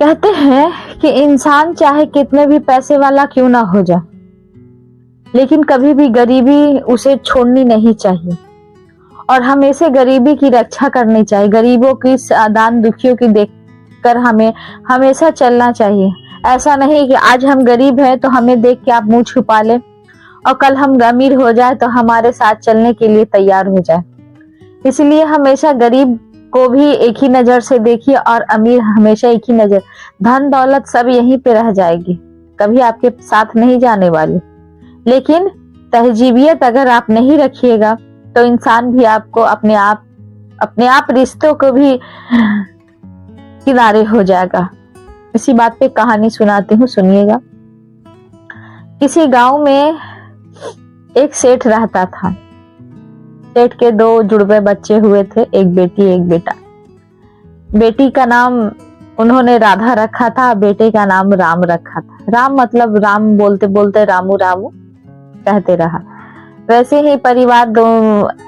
कहते हैं कि इंसान चाहे कितने भी पैसे वाला क्यों ना हो जाए, लेकिन कभी भी गरीबी उसे छोड़नी नहीं चाहिए और हमेशा गरीबी की रक्षा करनी चाहिए। गरीबों की दान दुखियों की देखकर हमें हमेशा चलना चाहिए। ऐसा नहीं कि आज हम गरीब हैं तो हमें देख के आप मुंह छुपा लें और कल हम अमीर हो जाए तो हमारे साथ चलने के लिए तैयार हो जाए। इसलिए हमेशा गरीब को भी एक ही नजर से देखिए और अमीर हमेशा एक ही नजर। धन दौलत सब यहीं पे रह जाएगी, कभी आपके साथ नहीं जाने वाली, लेकिन तहजीबियत अगर आप नहीं रखिएगा तो इंसान भी आपको अपने आप रिश्तों को भी किनारे हो जाएगा। इसी बात पे कहानी सुनाती हूँ, सुनिएगा। किसी गांव में एक सेठ रहता था। सेठ के 2 जुड़वे बच्चे हुए थे, एक बेटी एक बेटा। बेटी का नाम उन्होंने राधा रखा था, बेटे का नाम राम रखा था। राम मतलब राम बोलते बोलते रामू रामू कहते रहा। वैसे ही परिवार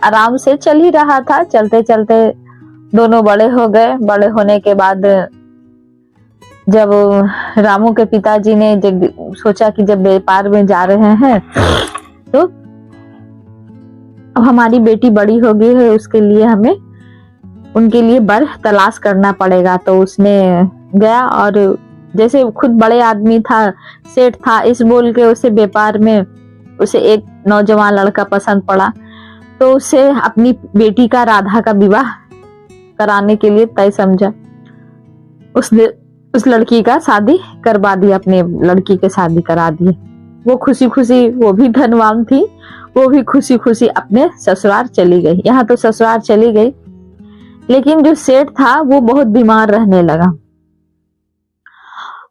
आराम से चल ही रहा था। चलते चलते दोनों बड़े हो गए। बड़े होने के बाद जब रामू के पिताजी ने सोचा कि जब व्यापार में जा रहे हैं तो अब हमारी बेटी बड़ी हो गई है, उसके लिए हमें उनके लिए वर तलाश करना पड़ेगा। तो उसने गया और जैसे खुद बड़े आदमी था, सेठ था, इस बोल के उसे व्यापार में उसे एक नौजवान लड़का पसंद पड़ा तो उसे अपनी बेटी का राधा का विवाह कराने के लिए तय समझा। उसने उस लड़की का शादी करवा दिया, अपने लड़की के शादी करा दी। वो खुशी खुशी, वो भी धनवान थी, वो भी खुशी खुशी अपने ससुराल चली गई। यहाँ तो ससुराल चली गई, लेकिन जो सेठ था वो बहुत बीमार रहने लगा।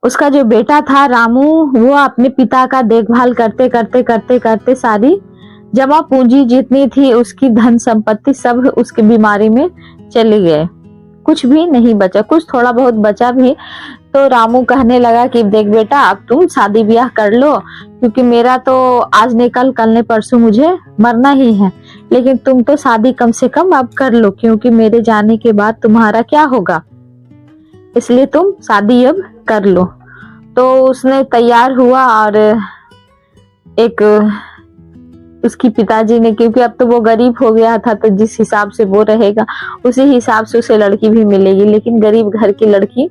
उसका जो बेटा था रामू, वो अपने पिता का देखभाल करते करते करते करते सारी जमा पूंजी जितनी थी उसकी धन संपत्ति सब उसकी बीमारी में चले गए। कुछ भी नहीं बचा, कुछ थोड़ा बहुत बचा भी तो रामू कहने लगा कि देख बेटा, अब तुम शादी ब्याह कर लो, क्योंकि मेरा तो आज नहीं कल, कल नहीं परसों मुझे मरना ही है, लेकिन तुम तो शादी कम से कम अब कर लो, क्योंकि मेरे जाने के बाद तुम्हारा क्या होगा, इसलिए तुम शादी अब कर लो। तो उसने तैयार हुआ और एक उसकी पिताजी ने, क्योंकि अब तो वो गरीब हो गया था तो जिस हिसाब से वो रहेगा उसी हिसाब से उसे लड़की भी मिलेगी, लेकिन गरीब घर की लड़की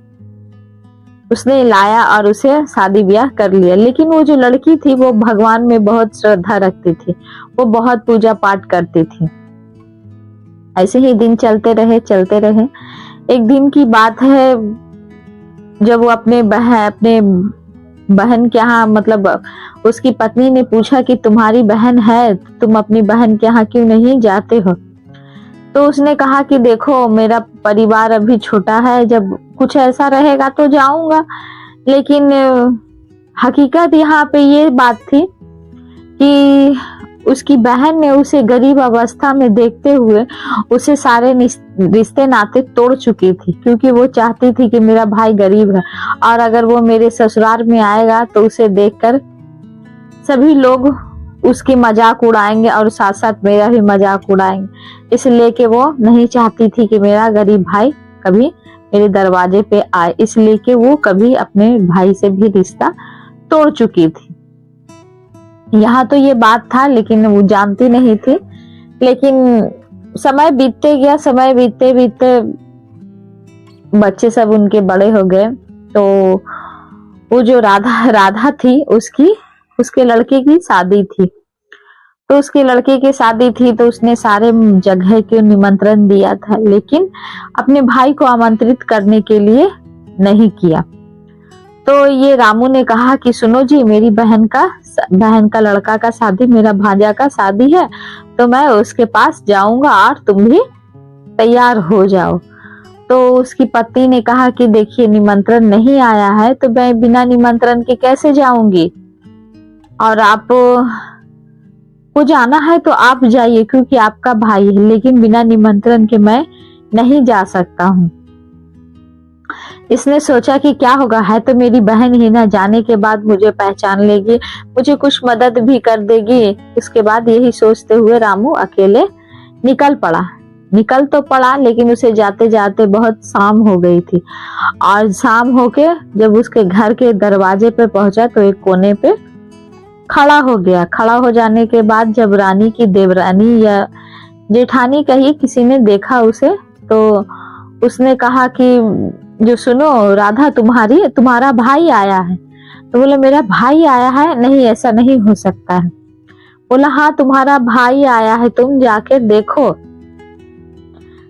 उसने लाया और उसे शादी ब्याह कर लिया। लेकिन वो जो लड़की थी वो भगवान में बहुत श्रद्धा रखती थी, वो बहुत पूजा पाठ करती थी। ऐसे ही दिन चलते रहे चलते रहे। एक दिन की बात है, जब वो अपने बहन के यहाँ, मतलब उसकी पत्नी ने पूछा कि तुम्हारी बहन है, तुम अपनी बहन के यहाँ क्यों नहीं जाते हो? तो उसने कहा कि देखो, मेरा परिवार अभी छोटा है, जब कुछ ऐसा रहेगा तो जाऊंगा। लेकिन हकीकत यहाँ पे ये बात थी कि उसकी बहन ने उसे गरीब अवस्था में देखते हुए उसे सारे रिश्ते नाते तोड़ चुकी थी, क्योंकि वो चाहती थी कि मेरा भाई गरीब है और अगर वो मेरे ससुराल में आएगा तो उसे देखकर सभी लोग उसकी मजाक उड़ाएंगे और साथ साथ मेरा भी मजाक उड़ाएंगे। इसलिए कि वो नहीं चाहती थी कि मेरा गरीब भाई कभी मेरे दरवाजे पे आए, इसलिए कि वो कभी अपने भाई से भी रिश्ता तोड़ चुकी थी। यहाँ तो ये बात था, लेकिन वो जानती नहीं थी। लेकिन समय बीतते गया, समय बीतते बीतते बच्चे सब उनके बड़े हो गए। तो वो जो राधा थी, उसके लड़के की शादी थी। तो उसके लड़के की शादी थी तो उसने सारे जगह के निमंत्रण दिया था, लेकिन अपने भाई को आमंत्रित करने के लिए नहीं किया। तो ये रामू ने कहा कि सुनो जी, मेरी बहन का लड़का का शादी, मेरा भांजा का शादी है, तो मैं उसके पास जाऊंगा और तुम भी तैयार हो जाओ। तो उसकी पत्नी ने कहा कि देखिए, निमंत्रण नहीं आया है तो मैं बिना निमंत्रण के कैसे जाऊंगी, और आप को जाना है तो आप जाइए क्योंकि आपका भाई है, लेकिन बिना निमंत्रण के मैं नहीं जा सकता हूँ। इसने सोचा कि क्या होगा, है तो मेरी बहन ही ना, जाने के बाद मुझे पहचान लेगी, मुझे कुछ मदद भी कर देगी। उसके बाद यही सोचते हुए रामू अकेले निकल पड़ा। निकल तो पड़ा, लेकिन उसे जाते जाते बहुत शाम हो गई थी। और शाम होके जब उसके घर के दरवाजे पे पहुंचा तो एक कोने पे खड़ा हो गया। खड़ा हो जाने के बाद जब रानी की देवरानी या जेठानी कही किसी ने देखा उसे, तो उसने कहा कि जो सुनो राधा, तुम्हारा भाई आया है। तो बोला मेरा भाई आया है? नहीं, ऐसा नहीं हो सकता है। बोला हाँ तुम्हारा भाई आया है, तुम जाके देखो।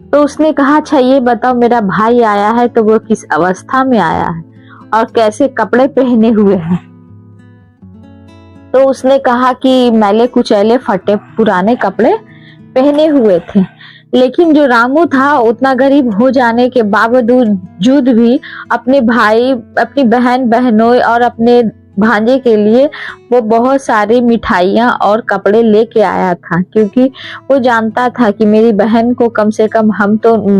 तो उसने कहा अच्छा ये बताओ मेरा भाई आया है तो वो किस अवस्था में आया है और कैसे कपड़े पहने हुए हैं। तो उसने कहा कि मैले कुचैले फटे पुराने कपड़े पहने हुए थे। लेकिन जो रामू था उतना गरीब हो जाने के बावजूद भी अपने भाई, अपनी बहन बहनोई और अपने भांजे के लिए वो बहुत सारी मिठाइयाँ और कपड़े लेके आया था, क्योंकि वो जानता था कि मेरी बहन को कम से कम,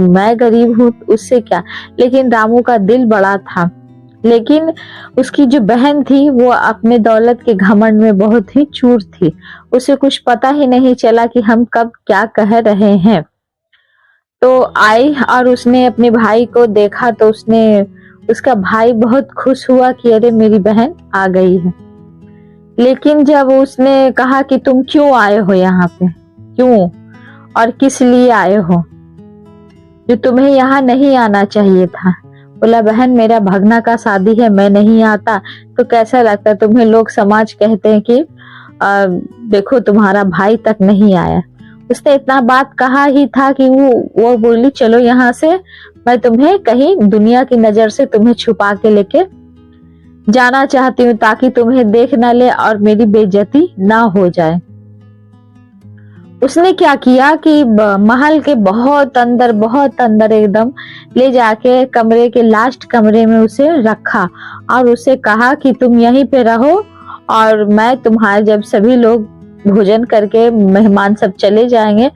मैं गरीब हूँ उससे क्या, लेकिन रामू का दिल बड़ा था। लेकिन उसकी जो बहन थी वो अपने दौलत के घमंड में बहुत ही चूर थी। उसे कुछ पता ही नहीं चला कि हम कब क्या कह रहे हैं। तो आई और उसने अपने भाई को देखा तो उसका भाई बहुत खुश हुआ कि अरे मेरी बहन आ गई है। लेकिन जब उसने कहा कि तुम क्यों आए हो यहाँ पे, क्यों और किस लिए आए हो, जो तुम्हें यहाँ नहीं आना चाहिए था। बोला बहन मेरा भगना का शादी है, मैं नहीं आता तो कैसा लगता, तुम्हें लोग समाज कहते हैं कि देखो तुम्हारा भाई तक नहीं आया। उसने इतना बात कहा ही था कि वो बोली चलो यहाँ से, मैं तुम्हें कहीं दुनिया की नजर से तुम्हें छुपा के लेके जाना चाहती हूँ ताकि तुम्हें देख न ले और मेरी बेइज्जती ना हो जाए। उसने क्या किया कि महल के बहुत अंदर एकदम ले जाके कमरे के लास्ट कमरे में उसे रखा और उसे कहा कि तुम यहीं पे रहो और मैं तुम्हारे, जब सभी लोग भोजन करके मेहमान सब चले जाएंगे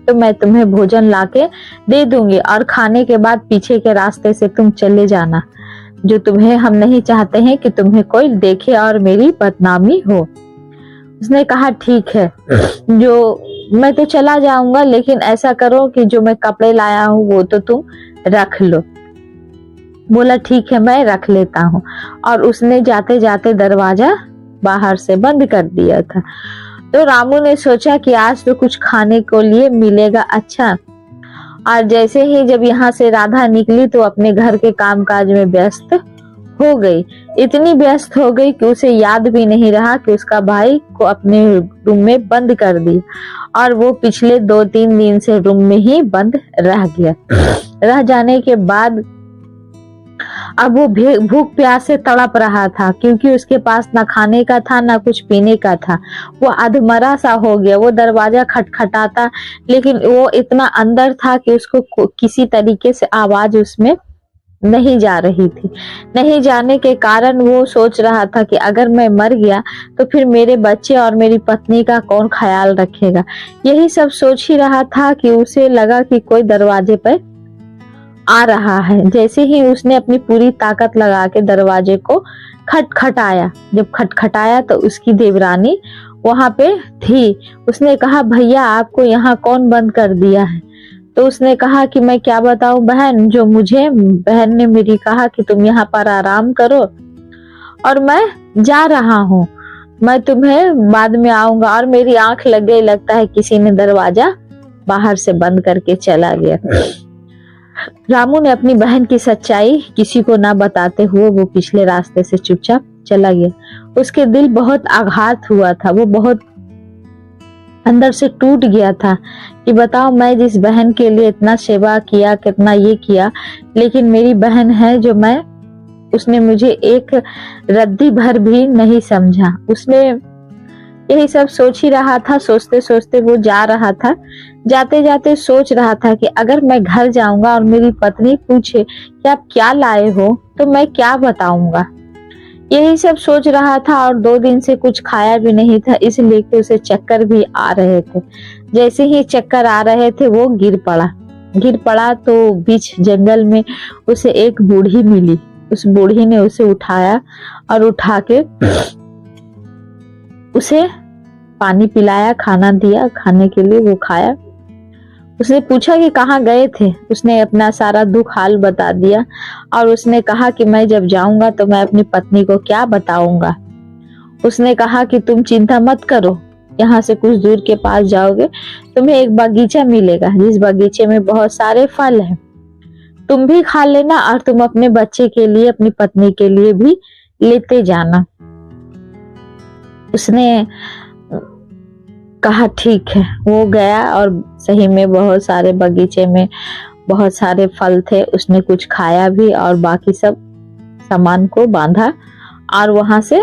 तो मैं तुम्हें भोजन लाके दे दूंगी और खाने के बाद पीछे के रास्ते से तुम चले जाना, जो तुम्हें, हम नहीं चाहते हैं कि तुम्हें कोई देखे और मेरी बदनामी हो। उसने कहा ठीक है, जो मैं तो चला जाऊंगा, लेकिन ऐसा करो कि जो मैं कपड़े लाया हूँ वो तो तुम रख लो। बोला ठीक है मैं रख लेता हूँ। और उसने जाते जाते दरवाजा बाहर से बंद कर दिया था। तो रामू ने सोचा कि आज तो कुछ खाने को लिए मिलेगा अच्छा। और जैसे ही जब यहाँ से राधा निकली तो अपने घर के कामकाज में व्यस्त हो गई। इतनी व्यस्त हो गई कि उसे याद भी नहीं रहा कि उसका भाई को अपने रूम में बंद कर दी और वो पिछले 2-3 दिन से रूम में ही बंद रह गया। रह जाने के बाद अब वो भूख प्यास से तड़प रहा था, क्योंकि उसके पास ना खाने का था ना कुछ पीने का था। वो अधमरा सा हो गया। वो दरवाजा खटखटाता, लेकिन वो इतना अंदर था कि उसको किसी तरीके से आवाज उसमें नहीं जा रही थी। नहीं जाने के कारण वो सोच रहा था कि अगर मैं मर गया तो फिर मेरे बच्चे और मेरी पत्नी का कौन ख्याल रखेगा। यही सब सोच ही रहा था कि उसे लगा कि कोई दरवाजे पर आ रहा है। जैसे ही उसने अपनी पूरी ताकत लगा के दरवाजे को खटखटाया, जब खटखटाया तो उसकी देवरानी वहां पे थी। उसने कहा भैया आपको यहाँ कौन बंद कर दिया है। तो उसने कहा कि मैं क्या बताऊं बहन, जो मुझे बहन ने मेरी कहा कि तुम यहाँ पर आराम करो और मैं जा रहा हूँ, मैं तुम्हें बाद में आऊंगा। और मेरी आंख लग गई, लगता है किसी ने दरवाजा बाहर से बंद करके चला गया। रामू ने अपनी बहन की सच्चाई किसी को ना बताते हुए वो पिछले रास्ते से चुपचाप चला गया। उसके दिल बहुत आघात हुआ था, वो बहुत अंदर से टूट गया था कि बताओ मैं जिस बहन के लिए इतना सेवा किया, कितना ये किया, लेकिन मेरी बहन है जो उसने मुझे एक रद्दी भर भी नहीं समझा। उसने यही सब सोच ही रहा था। सोचते सोचते वो जा रहा था। जाते जाते सोच रहा था कि अगर मैं घर जाऊंगा और मेरी पत्नी पूछे कि आप क्या लाए हो तो मैं क्या बताऊंगा। यही सब सोच रहा था और 2 दिन से कुछ खाया भी नहीं था, इसलिए कि उसे चक्कर भी आ रहे थे। जैसे ही चक्कर आ रहे थे वो गिर पड़ा तो बीच जंगल में उसे एक बूढ़ी मिली। उस बूढ़ी ने उसे उठाया और उठा के उसे पानी पिलाया, खाना दिया खाने के लिए, वो खाया। उसने पूछा कि कहाँ गए थे। उसने अपना सारा दुख हाल बता दिया और उसने कहा कि मैं जब जाऊंगा तो मैं अपनी पत्नी को क्या बताऊंगा। उसने कहा कि तुम चिंता मत करो, यहाँ से कुछ दूर के पास जाओगे तुम्हें एक बगीचा मिलेगा जिस बगीचे में बहुत सारे फल हैं, तुम भी खा लेना और तुम अपने बच्चे के लिए अपनी पत्नी के लिए भी लेते जाना। उसने कहा ठीक है। वो गया और सही में बहुत सारे बगीचे में बहुत सारे फल थे। उसने कुछ खाया भी और बाकी सब सामान को बांधा और वहां से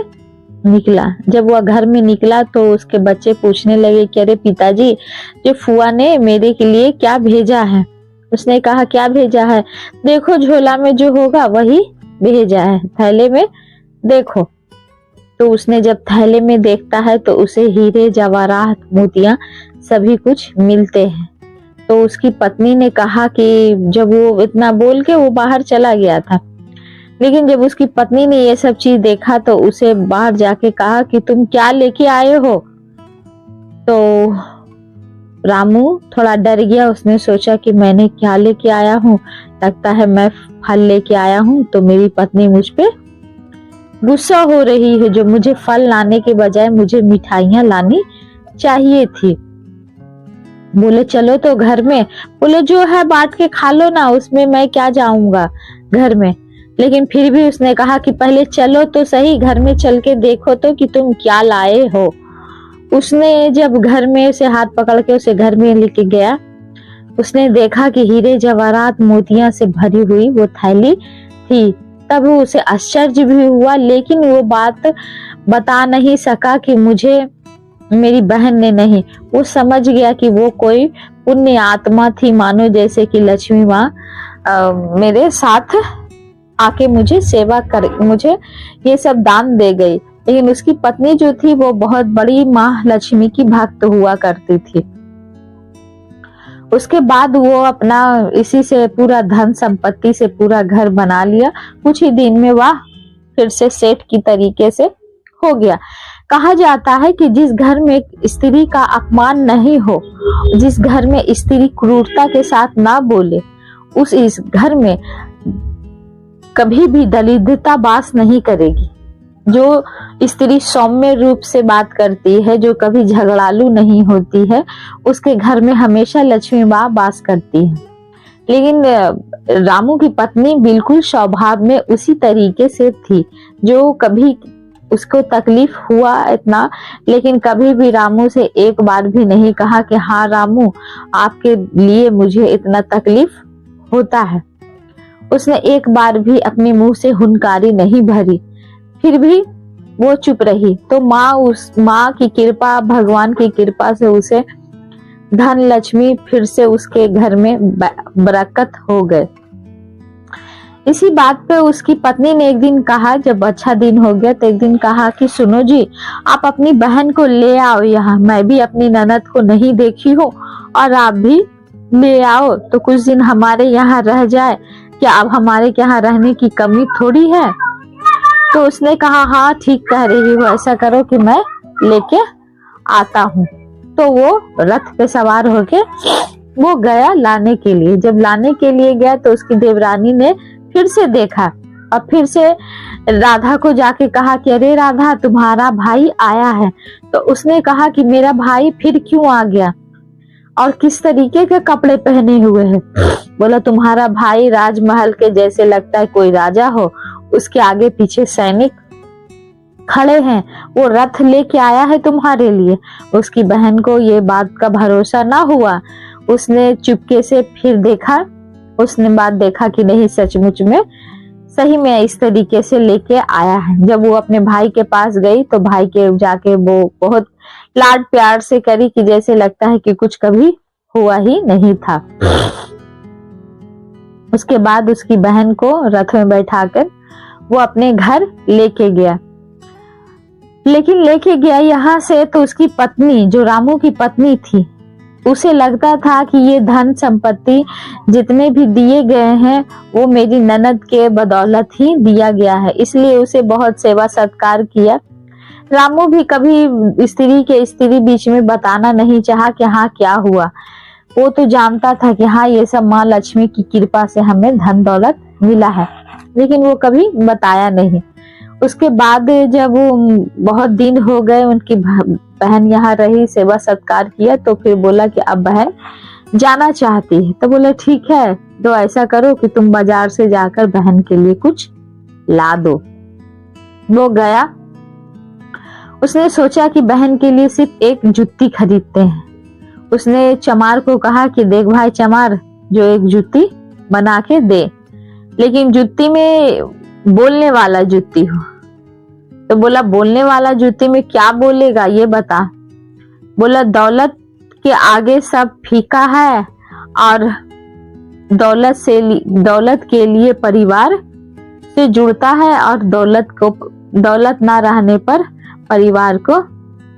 निकला। जब वह घर में निकला तो उसके बच्चे पूछने लगे कि अरे पिताजी, जो फुआ ने मेरे के लिए क्या भेजा है। उसने कहा क्या भेजा है, देखो झोला में जो होगा वही भेजा है, थैले में देखो। तो उसने जब थैले में देखता है तो उसे हीरे जवाहरात मोतियां सभी कुछ मिलते हैं। तो उसकी पत्नी ने कहा कि जब वो इतना बोल के वो बाहर चला गया था, लेकिन जब उसकी पत्नी ने ये सब चीज देखा तो उसे बाहर जाके कहा कि तुम क्या लेके आए हो। तो रामू थोड़ा डर गया। उसने सोचा कि मैंने क्या लेके आया हूँ, लगता है मैं फल लेके आया हूँ। तो मेरी पत्नी मुझ पे गुस्सा हो रही है, जो मुझे फल लाने के बजाय मुझे मिठाइयां लानी चाहिए थी। बोले चलो तो घर में, बोले जो है बांट के खा लो ना, उसमें मैं क्या जाऊंगा घर में। लेकिन फिर भी उसने कहा कि पहले चलो तो सही, घर में चल के देखो तो कि तुम क्या लाए हो। उसने जब घर में उसे हाथ पकड़ के उसे घर में लेके गया, उसने देखा कि हीरे जवाहरात मोतियां से भरी हुई वो थैली थी। तब उसे आश्चर्य भी हुआ, लेकिन वो बात बता नहीं सका कि मुझे मेरी बहन ने नहीं। वो समझ गया कि वो कोई पुण्य आत्मा थी, मानो जैसे कि लक्ष्मी माँ मेरे साथ आके मुझे सेवा कर, मुझे ये सब दान दे गई। लेकिन उसकी पत्नी जो थी वो बहुत बड़ी माँ लक्ष्मी की भक्त हुआ करती थी। उसके बाद वो अपना इसी से पूरा धन संपत्ति से पूरा घर बना लिया। कुछ ही दिन में वह फिर से सेठ की तरीके से हो गया। कहा जाता है कि जिस घर में स्त्री का अपमान नहीं हो, जिस घर में स्त्री क्रूरता के साथ ना बोले, उस इस घर में कभी भी दरिद्रता वास नहीं करेगी। जो स्त्री सौम्य रूप से बात करती है, जो कभी झगड़ालू नहीं होती है, उसके घर में हमेशा लक्ष्मी माँ वास करती है। लेकिन रामू की पत्नी बिल्कुल स्वभाव में उसी तरीके से थी, जो कभी उसको तकलीफ हुआ इतना, लेकिन कभी भी रामू से एक बार भी नहीं कहा कि हाँ रामू, आपके लिए मुझे इतना तकलीफ होता है। उसने एक बार भी अपने मुंह से हुनकारी नहीं भरी, फिर भी वो चुप रही। तो उस माँ की कृपा, भगवान की कृपा से उसे धन लक्ष्मी फिर से उसके घर में बरकत हो गए। इसी बात पे उसकी पत्नी ने एक दिन कहा, जब अच्छा दिन हो गया तो एक दिन कहा कि सुनो जी, आप अपनी बहन को ले आओ यहाँ, मैं भी अपनी ननद को नहीं देखी हूँ और आप भी ले आओ तो कुछ दिन हमारे यहाँ रह जाए। क्या अब हमारे यहाँ रहने की कमी थोड़ी है। तो उसने कहा हाँ ठीक कह रही हो, ऐसा करो कि मैं लेके आता हूँ। तो वो रथ पे सवार होके वो गया लाने के लिए। जब लाने के लिए गया तो उसकी देवरानी ने फिर से देखा और फिर से राधा को जाके कहा कि अरे राधा, तुम्हारा भाई आया है। तो उसने कहा कि मेरा भाई फिर क्यों आ गया और किस तरीके के कपड़े पहने हुए है। बोला तुम्हारा भाई राजमहल के जैसे लगता है कोई राजा हो, उसके आगे पीछे सैनिक खड़े हैं, वो रथ लेके आया है तुम्हारे लिए। उसकी बहन को ये बात का भरोसा ना हुआ। उसने चुपके से फिर देखा, उसने बात देखा कि नहीं सचमुच में सही में इस तरीके से लेके आया है। जब वो अपने भाई के पास गई तो भाई के जाके वो बहुत लाड प्यार से करी कि जैसे लगता है कि कुछ कभी हुआ ही नहीं था। उसके बाद उसकी बहन को रथ में बैठाकर वो अपने घर लेके गया। लेकिन लेके गया यहाँ से तो उसकी पत्नी, जो रामू की पत्नी थी, उसे लगता था कि ये धन संपत्ति जितने भी दिए गए हैं वो मेरी ननद के बदौलत ही दिया गया है, इसलिए उसे बहुत सेवा सत्कार किया। रामू भी कभी स्त्री के स्त्री बीच में बताना नहीं चाहा कि हाँ क्या हुआ। वो तो जानता था कि हाँ ये सब माँ लक्ष्मी की कृपा से हमें धन दौलत मिला है, लेकिन वो कभी बताया नहीं। उसके बाद जब बहुत दिन हो गए, उनकी बहन यहाँ रही, सेवा सत्कार किया, तो फिर बोला कि अब बहन जाना चाहती है। तो बोला ठीक है, तो ऐसा करो कि तुम बाजार से जाकर बहन के लिए कुछ ला दो। वो गया, उसने सोचा कि बहन के लिए सिर्फ एक जुत्ती खरीदते हैं। उसने चमार को कहा कि देख भाई चमार, जो एक जुत्ती बना के दे, लेकिन जुत्ती में बोलने वाला जुत्ती हो। तो बोला बोलने वाला जुत्ती में क्या बोलेगा ये बता। बोला दौलत के आगे सब फीका है, और दौलत के लिए परिवार से जुड़ता है, और दौलत ना रहने पर परिवार को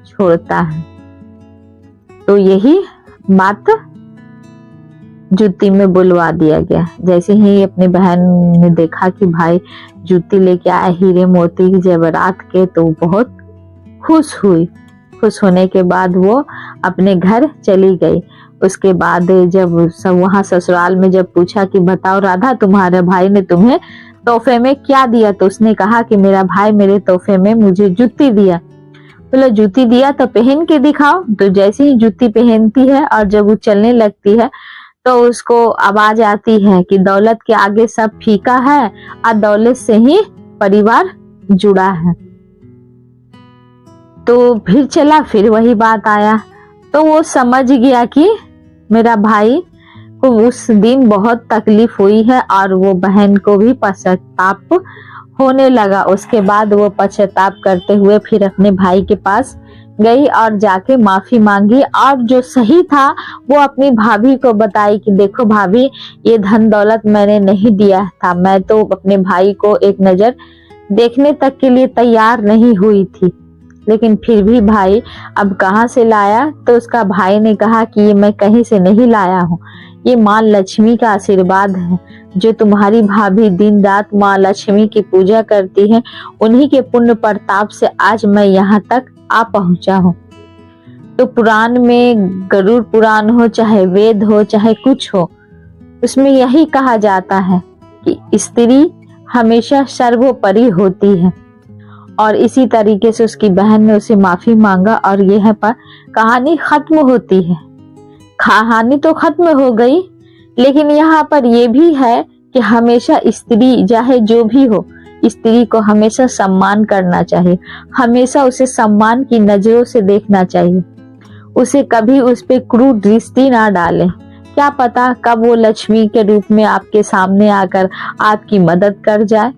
छोड़ता है। तो यही बात जुत्ती में बुलवा दिया गया। जैसे ही अपनी बहन ने देखा कि भाई जुत्ती लेके आए हीरे मोती की जेवरात के, तो बहुत खुश हुई। खुश होने के बाद वो अपने घर चली गई। उसके बाद जब सब वहां ससुराल में जब पूछा कि बताओ राधा, तुम्हारे भाई ने तुम्हें तोहफे में क्या दिया, तो उसने कहा कि मेरा भाई मेरे तोहफे में मुझे जुत्ती दिया। बोला जूती दिया तो पहन के दिखाओ। तो जैसे ही जूती पहनती है और जब वो चलने लगती है तो उसको आवाज आती है कि दौलत के आगे सब फीका है, और दौलत से ही परिवार जुड़ा है। तो फिर चला, फिर वही बात आया। तो वो समझ गया कि मेरा भाई को उस दिन बहुत तकलीफ हुई है, और वो बहन को भी पश्चाताप होने लगा। उसके बाद वो पश्चाताप करते हुए फिर अपने भाई के पास गई और जाके माफी मांगी, और जो सही था वो अपनी भाभी को बताई कि देखो भाभी, ये धन दौलत मैंने नहीं दिया था, मैं तो अपने भाई को एक नजर देखने तक के लिए तैयार नहीं हुई थी, लेकिन फिर भी भाई अब कहाँ से लाया। तो उसका भाई ने कहा कि ये मैं कहीं से नहीं लाया हूँ, ये माँ लक्ष्मी का आशीर्वाद है। जो तुम्हारी भाभी दिन रात माँ लक्ष्मी की पूजा करती है, उन्हीं के पुण्य प्रताप से आज मैं यहाँ तक आ पहुंचा हूँ। तो पुराण में, गरुड़ पुराण हो चाहे वेद हो चाहे कुछ हो, उसमें यही कहा जाता है कि स्त्री हमेशा सर्वोपरि होती है। और इसी तरीके से उसकी बहन ने उसे माफी मांगा, और यह पर कहानी खत्म होती है। कहानी तो खत्म हो गई, लेकिन यहाँ पर यह भी है कि हमेशा स्त्री चाहे जो भी हो, स्त्री को हमेशा सम्मान करना चाहिए, हमेशा उसे सम्मान की नजरों से देखना चाहिए, उसे कभी उस पे क्रूर दृष्टि ना डालें। क्या पता कब वो लक्ष्मी के रूप में आपके सामने आकर आपकी मदद कर जाए।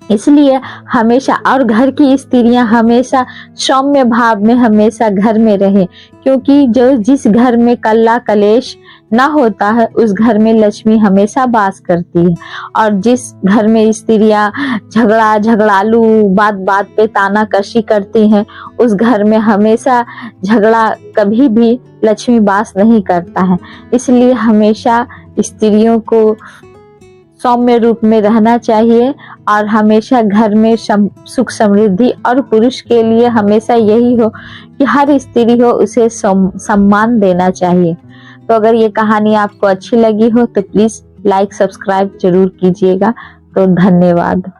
इसलिए हमेशा, और घर की स्त्रियां हमेशा सौम्य भाव में हमेशा घर में रहे, क्योंकि जिस घर में कल्ला कलेश ना होता है उस घर में लक्ष्मी हमेशा वास करती है। और जिस घर में स्त्रियां झगड़ालू बात बात पे तानाकशी करती हैं, उस घर में हमेशा झगड़ा, कभी भी लक्ष्मी वास नहीं करता है। इसलिए हमेशा स्त्रियों को सौम्य रूप में रहना चाहिए, और हमेशा घर में सुख समृद्धि, और पुरुष के लिए हमेशा यही हो कि हर स्त्री हो उसे सम्मान देना चाहिए। तो अगर ये कहानी आपको अच्छी लगी हो तो प्लीज लाइक सब्सक्राइब जरूर कीजिएगा। तो धन्यवाद।